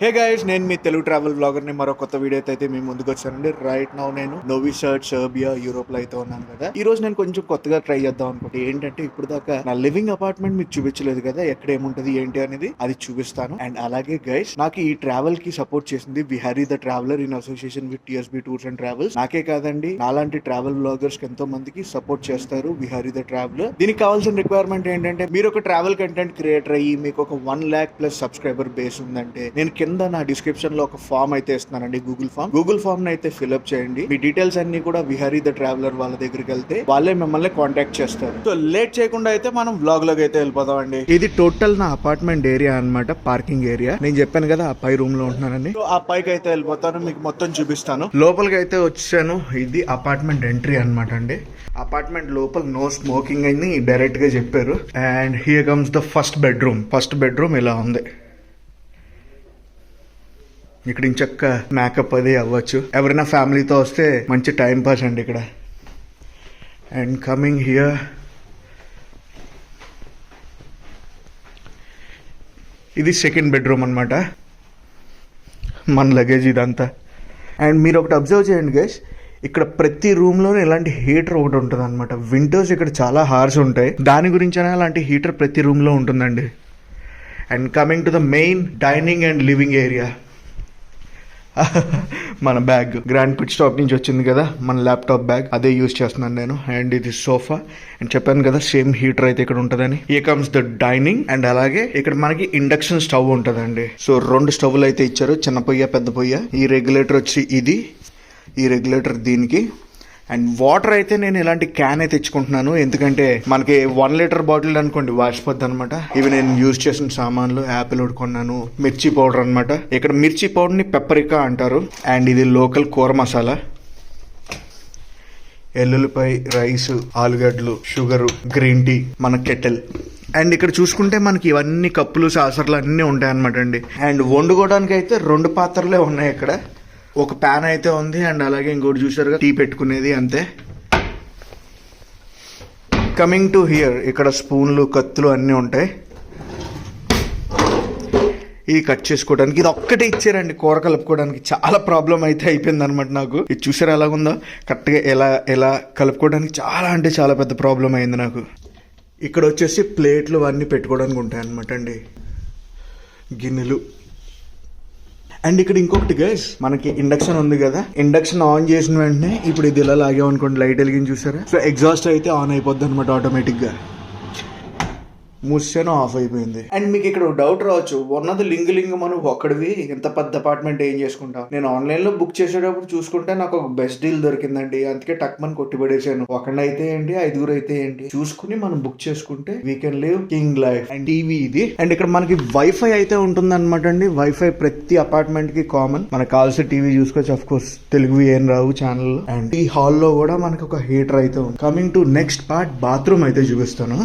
Hey guys, నేను మీ Telugu travel blogger ని మరో కొత్త వీడియో అయితే మీ ముందుకు వచ్చానండి. రైట్ నౌ నేను నోవిసాడ్ సర్బియా యూరోప్ లో అయితే ఉన్నాను కదా. ఈ రోజు నేను కొంచెం కొత్తగా ట్రై చేద్దాం అనుకుంటే ఏంటంటే ఇప్పుడు దాకా నా లివింగ్ అపార్ట్మెంట్ మీకు చూపించలేదు కదా, ఎక్కడ ఏముంటది ఏంటి అనేది అది చూపిస్తాను. అండ్ అలాగే గైస్, నాకు ఈ ట్రావెల్ కి సపోర్ట్ చేసింది Vihari the traveller in association with TSB tours and travels. నాకే కాదండి, నాలాంటి ట్రావెల్ బ్లాగర్స్ కి ఎంతో మందికి సపోర్ట్ చేస్తారు విహారీ ద ట్రావెలర్. దీనికి కావాల్సిన రిక్వైర్మెంట్ ఏంటంటే మీరు ఒక ట్రావెల్ కంటెంట్ క్రియేటర్ అయ్యి మీకు ఒక 1 lakh ప్లస్ సబ్స్క్రైబర్ బేస్ ఉందంటే నేను కింద నా డిస్క్రిప్షన్ లో ఒక ఫామ్ అయితే ఇస్తున్నానండి, గూగుల్ ఫామ్ అయితే ఫిల్అప్ చేయండి. మీ డీటెయిల్స్ అన్ని కూడా విహారీ ద ట్రావెలర్ వాళ్ళ దగ్గరికి వెళ్తే వాళ్ళే మిమ్మల్ని కాంటాక్ట్ చేస్తారు. సో లేట్ చేయకుండా అయితే మనం వ్లాగ్ లోకి అయితే వెళ్ళిపోదాం అండి. ఇది టోటల్ నా అపార్ట్మెంట్ ఏరియా అన్నమాట, పార్కింగ్ ఏరియా. నేను చెప్పాను కదా ఆ పై రూమ్ లో ఉంటున్నానండి. సో ఆ పైకి అయితే వెళ్ళిపోతాను, మీకు మొత్తం చూపిస్తాను. లోపలికి అయితే వచ్చాను. ఇది అపార్ట్మెంట్ ఎంట్రీ అన్నమాట అండి. అపార్ట్మెంట్ లోపల నో స్మోకింగ్ అని డైరెక్ట్ గా చెప్పారు. And here comes the first bedroom ఇలా ఉంది. ఇక్కడ ఇంచక్క మేకప్ అది అవ్వచ్చు, ఎవరైనా ఫ్యామిలీతో వస్తే మంచి టైం పాస్ అండి ఇక్కడ. అండ్ కమింగ్ హియర్, ఇది సెకండ్ బెడ్రూమ్ అనమాట. మన లగేజ్ ఇదంతా. అండ్ మీరు ఒకటి అబ్జర్వ్ చేయండి గైస్, ఇక్కడ ప్రతి రూమ్ లోనే ఇలాంటి హీటర్ ఒకటి ఉంటుంది అనమాట. వింటర్స్ ఇక్కడ చాలా హార్స్ ఉంటాయి, దాని గురించైనా అలాంటి హీటర్ ప్రతి రూమ్ లో ఉంటుందండి. And coming to the main dining and living area, మన బ్యాగ్ గ్రాండ్ పిట్ స్టాప్ నుంచి వచ్చింది కదా, మన ల్యాప్టాప్ బ్యాగ్ అదే యూజ్ చేస్తున్నాను నేను. అండ్ ఇది సోఫా. అండ్ చెప్పాను కదా సేమ్ హీటర్ అయితే ఇక్కడ ఉంటదని. Here comes the dining. And అలాగే ఇక్కడ మనకి ఇండక్షన్ స్టవ్ ఉంటదండి. సో 2 స్టవ్లు అయితే ఇచ్చారు, చిన్న పొయ్య పెద్ద పొయ్య. ఈ రెగ్యులేటర్ వచ్చి ఇది, ఈ రెగ్యులేటర్ దీనికి. అండ్ వాటర్ అయితే నేను ఇలాంటి క్యాన్ అయితే తెచ్చుకుంటున్నాను, ఎందుకంటే మనకి 1 లీటర్ బాటిల్ అనుకోండి వాసిపోద్ది అనమాట. ఇవి నేను యూజ్ చేసిన సామాన్లు. యాపిల్ కొన్నాను, మిర్చి పౌడర్ అనమాట. ఇక్కడ మిర్చి పౌడర్ ని పెప్పరికా అంటారు. అండ్ ఇది లోకల్ కూర మసాలా, ఎల్లుల్లిపాయ, రైస్, ఆలుగడ్డలు, షుగర్, గ్రీన్ టీ, మన కెటిల్. అండ్ ఇక్కడ చూసుకుంటే మనకి ఇవన్నీ కప్పులు సాసర్లు అన్నీ ఉంటాయి అనమాట అండి. అండ్ వండుకోవడానికి అయితే 2 పాత్రలే ఉన్నాయి ఇక్కడ. ఒక ప్యాన్ అయితే ఉంది. అండ్ అలాగే ఇంకోటి చూసారుగా టీ పెట్టుకునేది, అంతే. కమింగ్ టు హియర్, ఇక్కడ స్పూన్లు, కత్తులు అన్నీ ఉంటాయి. ఇది కట్ చేసుకోవడానికి ఇది ఒక్కటే ఇచ్చారండి, కూర కలుపుకోవడానికి. చాలా ప్రాబ్లం అయితే అయిపోయింది అనమాట నాకు. ఇది చూసారు ఎలాగుందో, కరెక్ట్గా ఎలా కలుపుకోవడానికి చాలా అంటే చాలా పెద్ద ప్రాబ్లం అయింది నాకు. ఇక్కడ వచ్చేసి ప్లేట్లు అన్నీ పెట్టుకోవడానికి ఉంటాయి అనమాట అండి, గిన్నెలు. అండ్ ఇక్కడ ఇంకొకటి గైస్, మనకి ఇండక్షన్ ఉంది కదా, ఇండక్షన్ ఆన్ చేసిన వెంటనే ఇప్పుడు ఇది ఇలా లాగామనుకోండి, లైట్ వెలిగించి చూసారా, సో ఎగ్జాస్ట్ అయితే ఆన్ అయిపోద్ది అనమాట ఆటోమేటిక్ గా. మూసాను, ఆఫ్ అయిపోయింది. అండ్ మీకు ఇక్కడ డౌట్ రావచ్చు, ఉన్నది లింగ్ మనం ఒక్కడివి ఇంత పెద్ద అపార్ట్మెంట్ ఏం చేసుకుంటాం. నేను ఆన్లైన్ లో బుక్ చేసేటప్పుడు చూసుకుంటే నాకు ఒక బెస్ట్ డీల్ దొరికిందండి, అందుకే టక్మన్ కొట్టిపడేసాను. ఒకడైతే ఏంటి, 5 అయితే ఏంటి చూసుకుని మనం బుక్ చేసుకుంటే we can live king life. And TV ఇది. అండ్ ఇక్కడ మనకి వైఫై అయితే ఉంటుంది అనమాట అండి. వైఫై ప్రతి అపార్ట్మెంట్ కి కామన్. మనకు కావాల్సిన టీవీ చూసుకోవచ్చు. అఫ్ కోర్స్ తెలుగు ఏం రావు ఛానల్. అండ్ ఈ హాల్లో కూడా మనకి ఒక హీటర్ అయితే ఉంది. Coming to next part, bathroom అయితే చూపిస్తాను.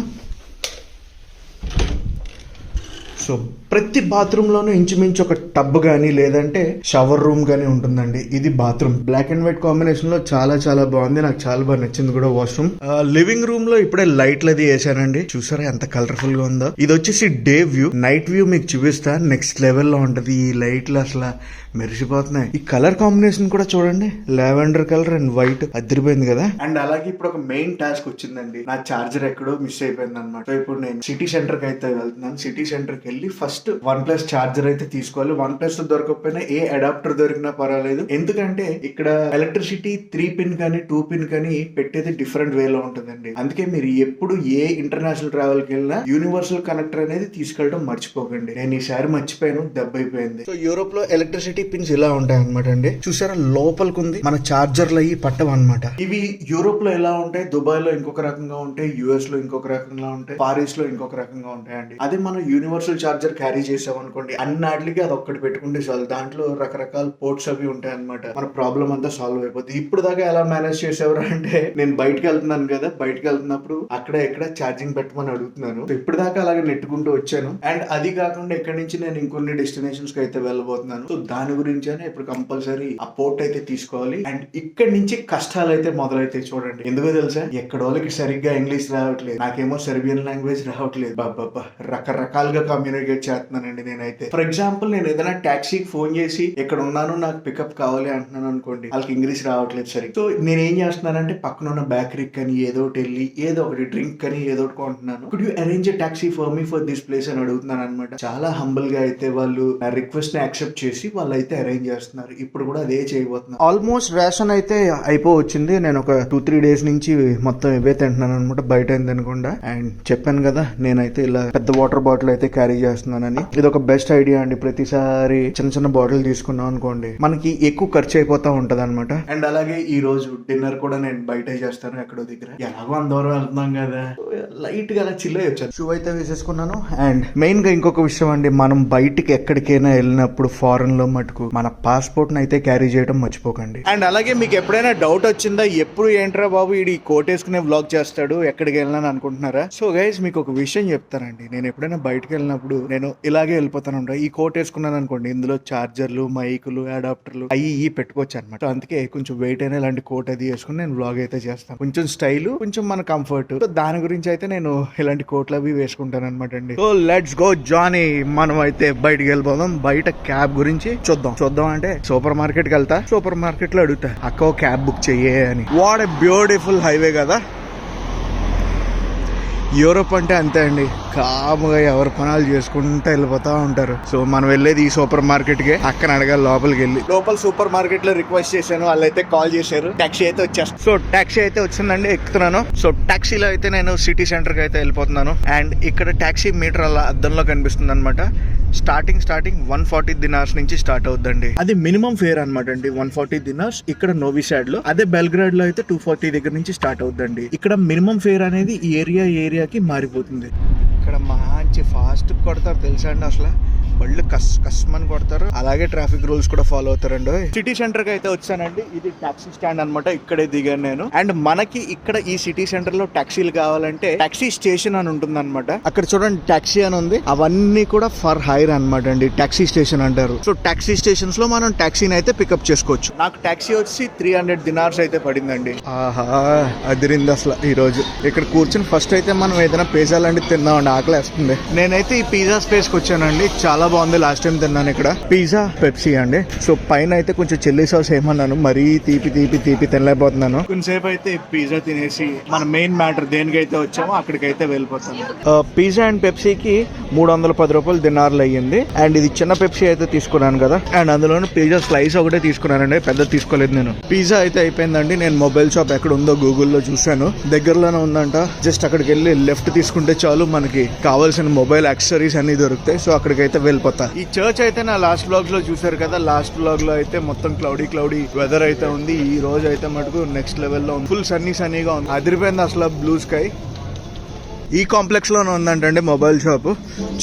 సో ప్రతి బాత్రూమ్ లోనూ ఇంచుమించు ఒక టబ్ గానీ లేదంటే షవర్ రూమ్ గానీ ఉంటుందండి. ఇది bathroom. Black and white combination లో చాలా చాలా బాగుంది, నాకు చాలా బాగా నచ్చింది కూడా వాష్రూమ్. లివింగ్ రూమ్ లో ఇప్పుడే లైట్లు అది వేసానండి, చూసారా ఎంత కలర్ఫుల్ గా ఉందో. ఇది వచ్చేసి డే వ్యూ. నైట్ వ్యూ మీకు చూపిస్తా, నెక్స్ట్ లెవెల్ లో ఉంటది. ఈ లైట్లు అసలు మెరిసిపోతున్నాయి. ఈ కలర్ కాంబినేషన్ కూడా చూడండి, లావెండర్ కలర్ అండ్ వైట్ అదిరిపోయింది కదా. అండ్ అలాగే ఇప్పుడు ఒక మెయిన్ టాస్క్ వచ్చిందండి, నా చార్జర్ ఎక్కడో మిస్ అయిపోయింది అనమాట. సో ఇప్పుడు నేను సిటీ సెంటర్ కి అయితే వెళ్తున్నాను. సిటీ సెంటర్ కి వెళ్ళి ఫస్ట్ OnePlus చార్జర్ అయితే తీసుకోవాలి. OnePlus దొరకకపోయినా ఏ అడాప్టర్ దొరికినా పర్వాలేదు, ఎందుకంటే ఇక్కడ ఎలక్ట్రిసిటీ 3 పిన్ కానీ 2 పిన్ కానీ పెట్టేది డిఫరెంట్ వేలో ఉంటుందండి. అందుకే మీరు ఎప్పుడు ఏ ఇంటర్నేషనల్ ట్రావెల్ కి వెళ్ళినా యూనివర్సల్ కనెక్టర్ అనేది తీసుకెళ్ళడం మర్చిపోకండి. నేను ఈసారి మర్చిపోయాను, దెబ్బ అయిపోయింది. సో యూరోప్ లో ఎలక్ట్రిసిటీ పిన్స్ ఇలా ఉంటాయి అనమాట అండి. చూసారా లోపలికి ఉంది, మన చార్జర్లు అయ్యి పట్టవన్నమాట. ఇవి యూరోప్ లో ఎలా ఉంటాయి, దుబాయ్ లో ఇంకొక రకంగా ఉంటాయి, యుఎస్ లో ఇంకొక రకంగా ఉంటాయి, పారిస్ లో ఇంకొక రకంగా ఉంటాయండి. అదే మనం యూనివర్సల్ చార్జర్ క్యారీ చేసాం అనుకోండి, అన్నిటికి అది ఒక్కటి పెట్టుకుంటే చాలు. దాంట్లో రకరకాల పోర్ట్స్ అవి ఉంటాయి అనమాట. మన ప్రాబ్లం అంతా సాల్వ్ అయిపోతుంది. ఇప్పుడు దాకా ఎలా మేనేజ్ చేసేవారు అంటే, నేను బయటకు వెళ్తున్నాను కదా, బయటకు వెళ్తున్నప్పుడు అక్కడ ఎక్కడ ఛార్జింగ్ పెట్టమని అడుగుతున్నాను. ఇప్పుడు దాకా అలాగే నెట్టుకుంటూ వచ్చాను. అండ్ అది కాకుండా ఇక్కడ నుంచి నేను ఇంకొన్ని డెస్టినేషన్స్ కి అయితే వెళ్ళబోతున్నాను. సో దాని గురించే ఇప్పుడు కంపల్సరీ ఆ పోర్ట్ అయితే తీసుకోవాలి. అండ్ ఇక్కడ నుంచి కష్టాలు అయితే మొదలైతే చూడండి. ఎందుకో తెలుసా, ఎక్కడోళ్ళకి సరిగ్గా ఇంగ్లీష్ రావట్లేదు, నాకేమో సెర్బియన్ లాంగ్వేజ్ రావట్లేదు. బాబా రకరకాలుగా కమ్యూనికేట్ చేస్తాను చేస్తున్నానండి నేనైతే. ఫర్ ఎగ్జాంపుల్ నేను ఏదైనా టాక్సీకి ఫోన్ చేసి ఇక్కడ ఉన్నాను నాకు పికప్ కావాలి అంటున్నాను అనుకోండి, వాళ్ళకి ఇంగ్లీష్ రావట్లేదు సరే. సో నేను ఏం చేస్తున్నానంటే పక్కన ఉన్న బేకరీ కానీ ఏదో ఒకటి వెళ్ళి ఏదో ఒకటి డ్రింక్ కానీ ఏదో ఒకటి కొంటున్నాను. Could you arrange a taxi for me for this place అని అడుగుతున్నాను అనమాట. చాలా హంబుల్ గా అయితే వాళ్ళు నా రిక్వెస్ట్ ని యాక్సెప్ట్ చేసి వాళ్ళు అయితే అరేంజ్ చేస్తున్నారు. ఇప్పుడు కూడా అదే చేయబోతున్నారు. ఆల్మోస్ట్ రేషన్ అయితే అయిపోవచ్చింది. నేను ఒక 2-3 days నుంచి మొత్తం ఇవే తింటున్నాను అనమాట, బయట తినకుండా. అండ్ చెప్పాను కదా నేనైతే ఇలా పెద్ద వాటర్ బాటిల్ అయితే క్యారీ చేస్తున్నానని. ఇది ఒక బెస్ట్ ఐడియా అండి. ప్రతిసారి చిన్న చిన్న బాటిల్ తీసుకున్నాం అనుకోండి మనకి ఎక్కువ ఖర్చు అయిపోతా ఉంటది అనమాట. అండ్ అలాగే ఈ రోజు డిన్నర్ కూడా నేను బయట చేస్తాను ఎక్కడో దగ్గర. ఎలాగో అందరం వెళ్తున్నాం కదా, లైట్ గా అలా చిల్ అయ్యి వచ్చాను. షూ అయితే వేసేసుకున్నాను. అండ్ మెయిన్ గా ఇంకొక విషయం అండి, మనం బయటికి ఎక్కడికైనా వెళ్ళినప్పుడు ఫారెన్ లో మటుకు మన పాస్పోర్ట్ ని అయితే క్యారీ చేయడం మర్చిపోకండి. అండ్ అలాగే మీకు ఎప్పుడైనా డౌట్ వచ్చిందా, ఎప్పుడు ఏంట్రా బాబు ఈ కోట్ వేసుకునే వ్లాగ్ చేస్తాడు ఎక్కడికి వెళ్ళినా అనుకుంటున్నారా? సో గైస్ మీకు ఒక విషయం చెప్తానండి, నేను ఎప్పుడైనా బయటకు వెళ్ళినప్పుడు నేను ఇలాగే వెళ్ళిపోతాను. ఈ కోట్ వేసుకున్నాను అనుకోండి, ఇందులో చార్జర్లు, మైకులు, అడాప్టర్లు అయ్యి పెట్టుకోవచ్చు అనమాట. అందుకే కొంచెం వెయిట్ అయినా ఇలాంటి కోట్ అది వేసుకుని నేను వ్లాగ్ అయితే చేస్తాను. కొంచెం స్టైల్, కొంచెం మన కంఫర్ట్. సో దాని గురించి అయితే నేను ఇలాంటి కోట్లు అవి వేసుకుంటాను అనమాట అండి. సో లెట్స్ గో జానీ, మనం అయితే బయటకు వెళ్ళిపోదాం. బయట క్యాబ్ గురించి చూద్దాం అంటే సూపర్ మార్కెట్ కి వెళ్తా, సూపర్ మార్కెట్ లో అడుగుతా అక్క క్యాబ్ బుక్ చెయ్యే అని. వాట్ ఎ బ్యూటిఫుల్ హైవే కదా. యూరోప్ అంటే అంతే అండి, కాముగా ఎవరి పనాలు చేసుకుంటూ వెళ్ళిపోతా ఉంటారు. సో మనం వెళ్ళేది ఈ సూపర్ మార్కెట్ కి. అక్కడ అడగాలి లోపలికి వెళ్ళి. లోపల సూపర్ మార్కెట్ లో రిక్వెస్ట్ చేశాను, వాళ్ళైతే కాల్ చేశారు, టాక్సీ అయితే వచ్చేస్తాను. సో టాక్సీ అయితే వచ్చిందండి, ఎక్కుతున్నాను. సో టాక్సీలో అయితే నేను సిటీ సెంటర్ కి అయితే వెళ్ళిపోతున్నాను. అండ్ ఇక్కడ టాక్సీ మీటర్ అలా అద్దంలో కనిపిస్తుంది అనమాట. స్టార్టింగ్ 140 దినార్స్ నుంచి స్టార్ట్ అవుద్దండి. అది మినిమం ఫేర్ అనమాట అండి, 140 దినార్స్. ఇక్కడ నోవిసాడ్ లో, అదే బెల్గ్రాడ్ లో అయితే 240 దగ్గర నుంచి స్టార్ట్ అవుద్దండి. ఇక్కడ మినిమం ఫేర్ అనేది ఈ ఏరియాకి మారిపోతుంది. ఇక్కడ మంచి ఫాస్ట్ కొడతారు తెలుసా అండి, అసలు బళ్ళు కస్మని కొడతారు. అలాగే ట్రాఫిక్ రూల్స్ కూడా ఫాలో అవుతారండి. సిటీ సెంటర్ కి అయితే వచ్చానండి. ఇది టాక్సీ స్టాండ్ అనమాట, ఇక్కడే దిగాను నేను. అండ్ మనకి ఇక్కడ ఈ సిటీ సెంటర్ లో టాక్సీలు కావాలంటే టాక్సీ స్టేషన్ అని ఉంటుంది అనమాట. అక్కడ చూడండి టాక్సీ అని ఉంది, అవన్నీ కూడా ఫర్ హైర్ అనమాట అండి, టాక్సీ స్టేషన్ అంటారు. సో టాక్సీ స్టేషన్స్ లో మనం టాక్సీని అయితే పికప్ చేసుకోవచ్చు. నాకు టాక్సీ వచ్చి 300 దినార్స్ అయితే పడిందండి. ఆహా అదిరింది అసలు ఈ రోజు. ఇక్కడ కూర్చొని ఫస్ట్ అయితే మనం ఏదైనా పిజ్జా లాంటివి తిందామండి, ఆకలి వేస్తుంది. నేనైతే ఈ పిజ్జా స్పేస్ కి వచ్చానండి, చాలా బాగుంది. లాస్ట్ టైం తిన్నాను ఇక్కడ. పిజ్జా పెప్సీ అండి. సో పైన అయితే కొంచెం చిల్లీ సాస్ ఏమన్నాను, మరీ తీపి తినలేకపోతున్నాను. కొంచెంసేపు అయితే పిజ్జా తినేసి మన మెయిన్ మ్యాటర్ దేనికైతే వచ్చామో అక్కడికైతే వెళ్ళిపోతాను. పిజ్జా అండ్ పెప్సీకి 310 రూపాయలు దినార్లు అయ్యింది. అండ్ ఇది చిన్న పెప్సీ అయితే తీసుకున్నాను కదా, అండ్ అందులోనే పిజ్జా స్లైస్ ఒకటే తీసుకున్నానండి, పెద్ద తీసుకోలేదు నేను. పిజ్జా అయితే అయిపోయిందండి. నేను మొబైల్ షాప్ ఎక్కడ ఉందో గూగుల్లో చూసాను, దగ్గరలోనే ఉందంట. జస్ట్ అక్కడికి వెళ్ళి లెఫ్ట్ తీసుకుంటే చాలు, మనకి కావాల్సిన మొబైల్ యాక్సెసరీస్ అన్ని దొరుకుతాయి. సో అక్కడికైతే వెళ్ళిపోతా. ఈ చర్చ్ అయితే నా లాస్ట్ వ్లాగ్స్ లో చూసారు కదా, లాస్ట్ వ్లాగ్ లో అయితే మొత్తం క్లౌడీ వెదర్ అయితే ఉంది. ఈ రోజు అయితే మటుకు నెక్స్ట్ లెవెల్ లో ఉంది, ఫుల్ సన్నీగా ఉంది, అదిరిపోయింది అసలు బ్లూ స్కై. ఈ కాంప్లెక్స్ లోనే ఉందంటండి మొబైల్ షాప్,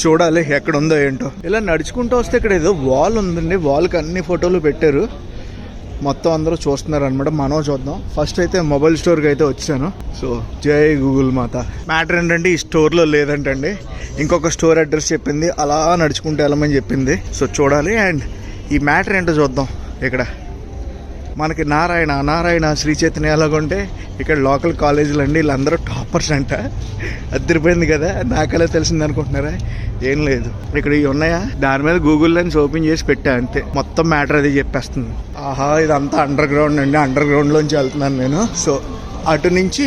చూడాలి ఎక్కడ ఉందో ఏంటో. ఇలా నడుచుకుంటూ వస్తే ఇక్కడ ఏదో వాల్ ఉందండి, వాల్ కి అన్ని ఫోటోలు పెట్టారు, మొత్తం అందరూ చూస్తున్నారు అనమాట. మనం చూద్దాం. ఫస్ట్ అయితే మొబైల్ స్టోర్కి అయితే వచ్చాను. సో జై గూగుల్ మాత. మ్యాటర్ ఏంటంటే ఈ స్టోర్లో లేదంటండి, ఇంకొక స్టోర్ అడ్రస్ చెప్పింది, అలా నడుచుకుంటూ వెళ్ళమని చెప్పింది. సో చూడాలి. అండ్ ఈ మ్యాటర్ ఏంటో చూద్దాం. ఇక్కడ మనకి నారాయణ శ్రీ చైతన్య ఎలాగంటే ఇక్కడ లోకల్ కాలేజీలు అండి, వీళ్ళందరూ టాపర్స్ అంట. అదిరిపోయింది కదా, నాకలా తెలిసింది అనుకుంటున్నారా? ఏం లేదు, ఇక్కడ ఇవి ఉన్నాయా, దాని మీద గూగుల్ లెన్స్ ఓపెన్ చేసి పెట్టా అంతే, మొత్తం మ్యాటర్ అది చెప్పేస్తుంది. ఆహా ఇదంతా అండర్ గ్రౌండ్ అండి, అండర్ గ్రౌండ్ లోంచి వెళ్తున్నాను నేను. సో అటు నుంచి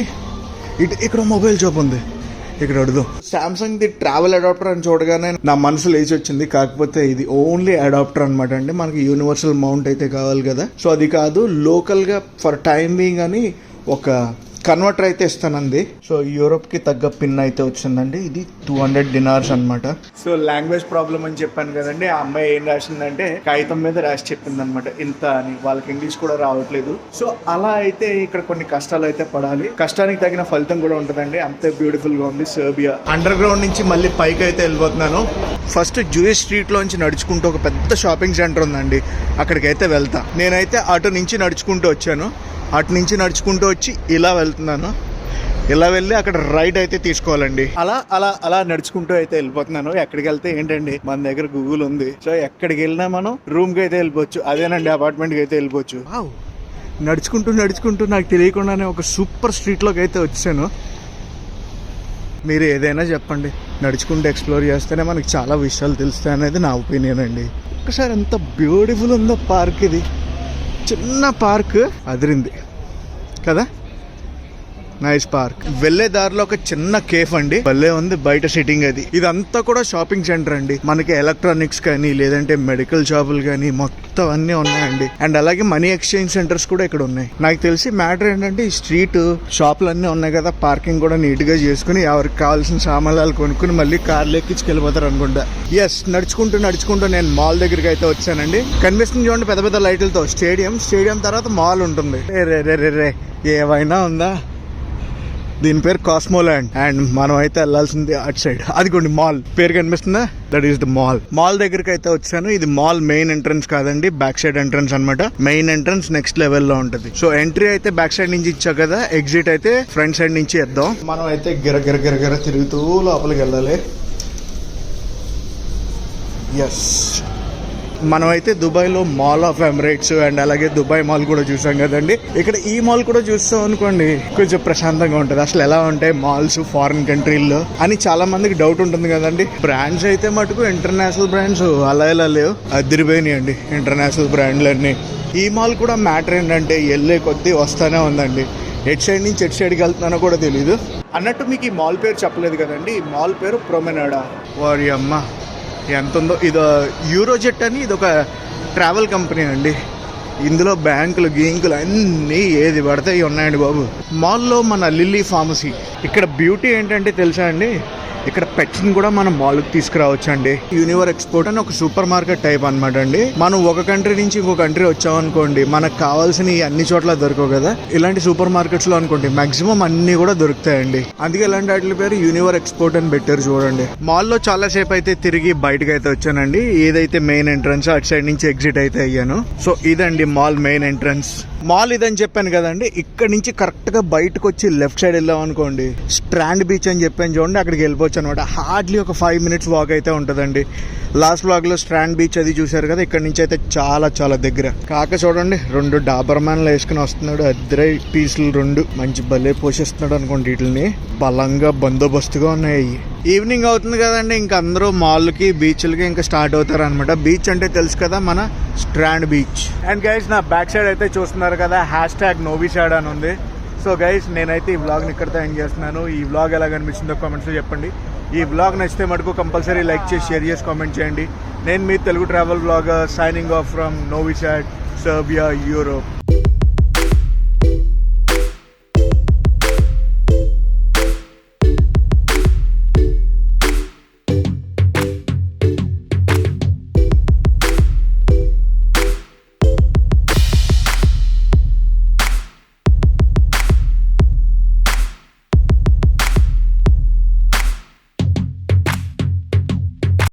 ఇటు ఇక్కడ మొబైల్ షాప్ ఉంది, ఇక్కడ అడుగుదాం. సామ్సంగ్ ది ట్రావెల్ అడాప్టర్ అని చూడగానే నా మనసు లేచి వచ్చింది. కాకపోతే ఇది ఓన్లీ అడాప్టర్ అనమాట అండి, మనకి యూనివర్సల్ మౌంట్ అయితే కావాలి కదా. సో అది కాదు, లోకల్ గా ఫర్ టైం బీయింగ్ అని ఒక కన్వర్టర్ అయితే ఇస్తానండి. సో యూరోప్ కి తగ్గ పిన్ అయితే వచ్చిందండి. ఇది 200 దినార్స్ అనమాట. సో లాంగ్వేజ్ ప్రాబ్లం అని చెప్పాను కదండి, ఆ అమ్మాయి ఏం రాసిందంటే కాగితం మీద రాసి చెప్పింది అనమాట ఇంత అని. వాళ్ళకి ఇంగ్లీష్ కూడా రావట్లేదు. సో అలా అయితే ఇక్కడ కొన్ని కష్టాలు అయితే పడాలి, కష్టానికి తగిన ఫలితం కూడా ఉంటుందండి. అంతే బ్యూటిఫుల్ గా ఉంది సెర్బియా. అండర్ గ్రౌండ్ నుంచి మళ్ళీ పైకి అయితే వెళ్ళిపోతున్నాను. ఫస్ట్ జూయిష్ స్ట్రీట్ లోంచి నడుచుకుంటూ ఒక పెద్ద షాపింగ్ సెంటర్ ఉందండి, అక్కడికైతే వెళ్తా. నేనైతే అటు నుంచి నడుచుకుంటూ వచ్చాను, అటు నుంచి నడుచుకుంటూ వచ్చి ఇలా వెళ్తున్నాను. ఇలా వెళ్ళి అక్కడ రైట్ అయితే తీసుకోవాలండి. అలా అలా అలా నడుచుకుంటూ అయితే వెళ్ళిపోతున్నాను. ఎక్కడికి వెళ్తే ఏంటండి, మన దగ్గర గూగుల్ ఉంది. సో ఎక్కడికి వెళ్ళినా మనం రూమ్ కి అయితే వెళ్ళిపోవచ్చు, అదేనండి అపార్ట్మెంట్ కి అయితే వెళ్ళిపోవచ్చు. నడుచుకుంటూ నాకు తెలియకుండానే ఒక సూపర్ స్ట్రీట్ లోకి అయితే వచ్చాను. మీరు ఏదైనా చెప్పండి, నడుచుకుంటూ ఎక్స్ప్లోర్ చేస్తేనే మనకి చాలా విషయాలు తెలుస్తాయి అనేది నా ఒపీనియన్ అండి. ఒకసారి ఎంత బ్యూటిఫుల్ ఉందో పార్క్. ఇది చిన్న పార్క్, అదిరింది కదా, నైస్ పార్క్. వెళ్లే దారిలో ఒక చిన్న కేఫ్ అండి, భలే ఉంది బయట సిట్టింగ్. అది ఇదంతా కూడా షాపింగ్ సెంటర్ అండి. మనకి ఎలక్ట్రానిక్స్ కానీ లేదంటే మెడికల్ షాపులు కానీ మొత్తం అన్ని ఉన్నాయండి. అండ్ అలాగే మనీ ఎక్స్చేంజ్ సెంటర్స్ కూడా ఇక్కడ ఉన్నాయి. నాకు తెలిసి మ్యాటర్ ఏంటంటే ఈ స్ట్రీట్ షాపులు అన్ని ఉన్నాయి కదా, పార్కింగ్ కూడా నీట్ గా చేసుకుని ఎవరికి కావాల్సిన సామాన్లు కొనుక్కుని మళ్ళీ కార్లు ఎక్కించుకెళ్ళిపోతారు అనుకుంటా. ఎస్, నడుచుకుంటూ నేను మాల్ దగ్గరికి అయితే వచ్చానండి. కనిపిస్తుంది చూడండి పెద్ద పెద్ద లైట్లతో స్టేడియం తర్వాత మాల్ ఉంటుంది. రే ఏమైనా ఉందా? దీని పేరు కాస్మోల్యాండ్. అండ్ మనం అయితే వెళ్ళాల్సింది అటు సైడ్. అదిగోండి మాల్ పేరు కనిపిస్తుందా, that is the mall. Mall దగ్గరికి అయితే వచ్చాను. ఇది మాల్ మెయిన్ ఎంట్రన్స్ కాదండి, బ్యాక్ సైడ్ ఎంట్రన్స్ అనమాట. మెయిన్ ఎంట్రన్స్ నెక్స్ట్ లెవెల్ లో ఉంటది. సో ఎంట్రీ అయితే బ్యాక్ సైడ్ నుంచి ఇచ్చా కదా, ఎగ్జిట్ అయితే ఫ్రంట్ సైడ్ నుంచి ఇద్దాం. మనం అయితే గిర తిరుగుతూ లోపలికి వెళ్ళాలి. ఎస్, మనమైతే దుబాయ్లో మాల్ ఆఫ్ ఎమిరేట్స్ అండ్ అలాగే దుబాయ్ మాల్ కూడా చూసాం కదండి. ఇక్కడ ఈ మాల్ కూడా చూస్తాం అనుకోండి, కొంచెం ప్రశాంతంగా ఉంటుంది. అసలు ఎలా ఉంటాయి మాల్స్ ఫారిన్ కంట్రీల్లో అని చాలా మందికి డౌట్ ఉంటుంది కదండి. బ్రాండ్స్ అయితే మటుకు ఇంటర్నేషనల్ బ్రాండ్స్ అలా ఇలా లేవు, అదిరిపోయినాయి అండి ఇంటర్నేషనల్ బ్రాండ్లన్నీ. ఈ మాల్ కూడా మ్యాటర్ ఏంటంటే వెళ్ళే కొద్దీ వస్తానే ఉందండి. ఎట్ సైడ్ నుంచి ఎట్ సైడ్కి వెళ్తున్నానో కూడా తెలీదు. అన్నట్టు మీకు ఈ మాల్ పేరు చెప్పలేదు కదండి. ఈ మాల్ పేరు ప్రొమెనాడా. వారి అమ్మ ఎంత ఉందో. ఇది యూరోజెట్ అని, ఇది ఒక ట్రావెల్ కంపెనీ అండి. ఇందులో బ్యాంకులు గీంకులు అన్నీ ఏది పడితే ఉన్నాయండి బాబు. మాల్లో మన లిల్లీ ఫార్మసీ. ఇక్కడ బ్యూటీ ఏంటంటే తెలుసా అండి, ఇక్కడ పెట్స్ ని కూడా మనం మాల్కి తీసుకురావచ్చు అండి. యూనివర్ ఎక్స్పోర్ట్ అని ఒక సూపర్ మార్కెట్ టైప్ అనమాట అండి. మనం ఒక కంట్రీ నుంచి ఇంకో కంట్రీ వచ్చామనుకోండి, మనకు కావాల్సిన అన్ని చోట్ల దొరకవు కదా. ఇలాంటి సూపర్ మార్కెట్స్ లో అనుకోండి మాక్సిమం అన్ని కూడా దొరుకుతాయండి. అందుకే ఇలాంటి వాటి పేరు యూనివర్ ఎక్స్పోర్ట్ అని పెట్టారు చూడండి. మాల్లో చాలా సేపు అయితే తిరిగి బయటకు అయితే వచ్చానండి. ఏదైతే మెయిన్ ఎంట్రన్స్ అటు సైడ్ నుంచి ఎగ్జిట్ అయితే అయ్యాను. సో ఇదండి మాల్ మెయిన్ ఎంట్రన్స్. మాల్ ఇదని చెప్పాను కదండి. ఇక్కడ నుంచి కరెక్ట్ గా బయటకు వచ్చి లెఫ్ట్ సైడ్ వెళ్ళాం అనుకోండి, స్ట్రాండ్ బీచ్ అని చెప్పాను చూడండి, అక్కడికి వెళ్ళిపోవచ్చు అనమాట. హార్డ్లీ ఒక 5 minutes వాక్ అయితే ఉంటుందండి. లాస్ట్ బ్లాగ్ లో స్ట్రాండ్ బీచ్ అది చూసారు కదా, ఇక్కడ నుంచి అయితే చాలా చాలా దగ్గర. కాక చూడండి 2 డాబర్మ్యాన్లు వేసుకుని వస్తున్నాడు. అద్దరే పీసులు 2 మంచి భలే పోషిస్తున్నాడు అనుకోండి. వీటిని బలంగా బందోబస్తుగా ఉన్నాయి. ఈవినింగ్ అవుతుంది కదండి, ఇంకా అందరూ మాల్కి బీచ్లకి ఇంకా స్టార్ట్ అవుతారు అనమాట. బీచ్ అంటే తెలుసు కదా, మన స్ట్రాండ్ బీచ్. అండ్ గైస్ నా బ్యాక్ సైడ్ అయితే చూస్తున్నారు కదా, #Novisad అని ఉంది. సో గైస్ నేనైతే ఈ వ్లాగ్ని ఇక్కడితో ఎండ్ చేస్తున్నాను. ఈ వ్లాగ్ ఎలా కనిపించిందో కామెంట్స్లో చెప్పండి. ఈ వ్లాగ్ నచ్చితే మటుకు కంపల్సరీ లైక్ చేసి షేర్ చేసి కామెంట్ చేయండి. నేను మీ Telugu travel vlogger signing off from Novisad, Serbia, Europe.